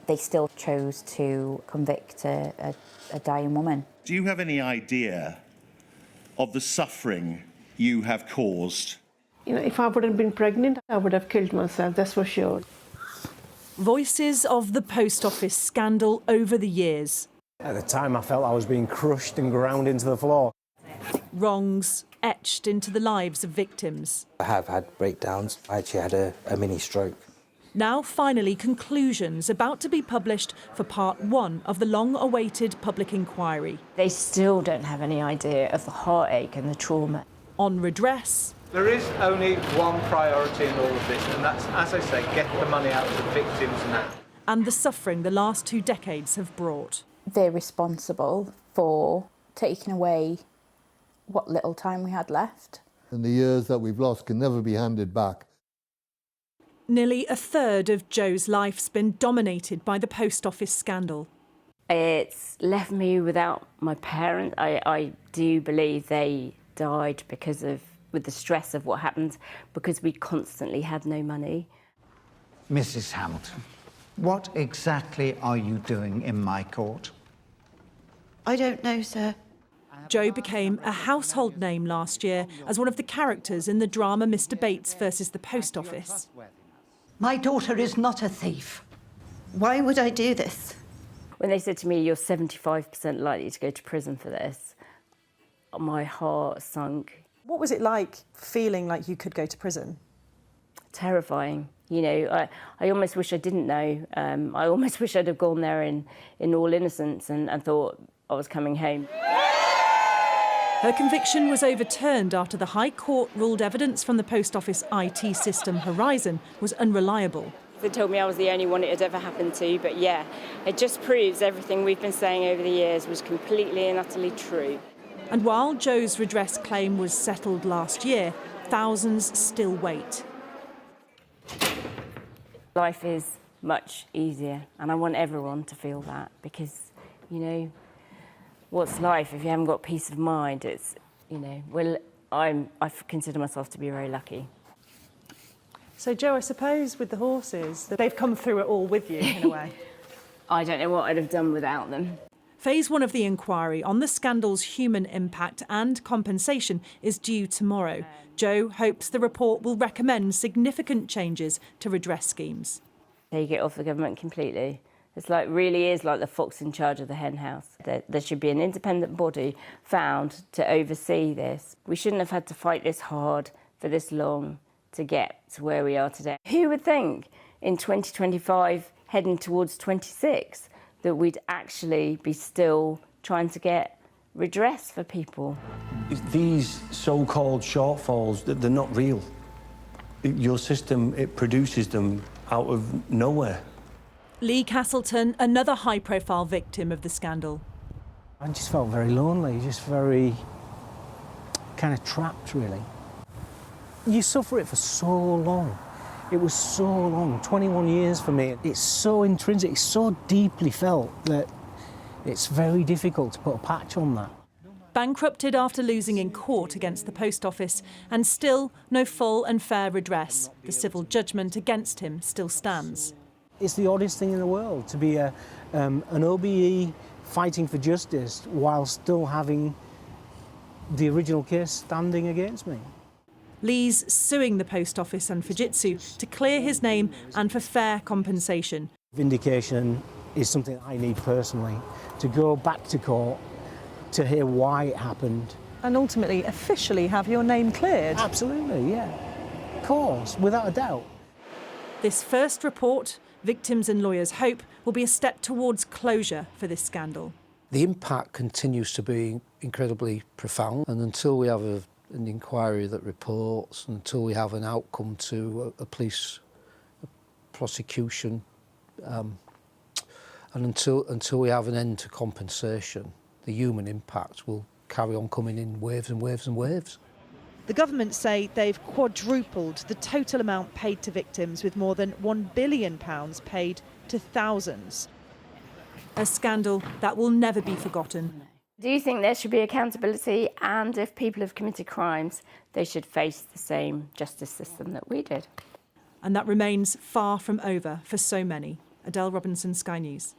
They still chose to convict a dying woman. Do you have any idea of the suffering you have caused? You know, if I wouldn't been pregnant, I would have killed myself, that's for sure. Voices of the post office scandal over the years. At the time, I felt I was being crushed and ground into the floor. Wrongs etched into the lives of victims. I have had breakdowns. I actually had a mini stroke. Now, finally, conclusions about to be published for part 1 of the long-awaited public inquiry. They still don't have any idea of the heartache and the trauma. On Redress. There is only one priority in all of this, and that's, as I say, get the money out to the victims now. And the suffering the last 2 decades have brought. They're responsible for taking away what little time we had left. And the years that we've lost can never be handed back. Nearly a third of Jo's life's been dominated by the post office scandal. It's left me without my parents. I do believe they died with the stress of what happened, because we constantly had no money. Mrs. Hamilton, what exactly are you doing in my court? I don't know, sir. Jo became a household name last year as one of the characters in the drama Mr. Bates versus the Post Office. My daughter is not a thief. Why would I do this? When they said to me, you're 75% likely to go to prison for this, my heart sunk. What was it like feeling like you could go to prison? Terrifying. You know, I almost wish I didn't know. I almost wish I'd have gone there in all innocence and thought I was coming home. Her conviction was overturned after the High Court ruled evidence from the Post Office IT system Horizon was unreliable. They told me I was the only one it had ever happened to, but yeah, it just proves everything we've been saying over the years was completely and utterly true. And while Jo's redress claim was settled last year, thousands still wait. Life is much easier, and I want everyone to feel that, because, you know, what's life if you haven't got peace of mind? It's, you know, well, I consider myself to be very lucky. So, Jo, I suppose with the horses, that they've come through it all with you, in a way. I don't know what I'd have done without them. Phase 1 of the inquiry on the scandal's human impact and compensation is due tomorrow. Jo hopes the report will recommend significant changes to redress schemes. Take it off the government completely. It's like, really is like the fox in charge of the hen house. There should be an independent body found to oversee this. We shouldn't have had to fight this hard for this long to get to where we are today. Who would think in 2025, heading towards 26, that we'd actually be still trying to get redress for people? These so-called shortfalls, they're not real. Your system, it produces them out of nowhere. Lee Castleton, another high-profile victim of the scandal. I just felt very lonely, just very kind of trapped, really. You suffer it for so long. It was so long, 21 years for me. It's so intrinsic, it's so deeply felt that it's very difficult to put a patch on that. Bankrupted after losing in court against the Post Office, and still no full and fair redress. The civil judgment against him still stands. It's the oddest thing in the world to be an OBE fighting for justice while still having the original case standing against me. Lee's suing the Post Office and Fujitsu to clear his name and for fair compensation. Vindication is something I need personally, to go back to court, to hear why it happened. And ultimately, officially have your name cleared. Absolutely, yeah. Of course, without a doubt. This first report, victims and lawyers hope, will be a step towards closure for this scandal. The impact continues to be incredibly profound, and until we have an inquiry that reports, until we have an outcome to a police prosecution, and until we have an end to compensation, the human impact will carry on coming in waves and waves and waves. The government say they've quadrupled the total amount paid to victims, with more than £1 billion paid to thousands. A scandal that will never be forgotten. Do you think there should be accountability, and if people have committed crimes, they should face the same justice system that we did? And that remains far from over for so many. Adele Robinson, Sky News.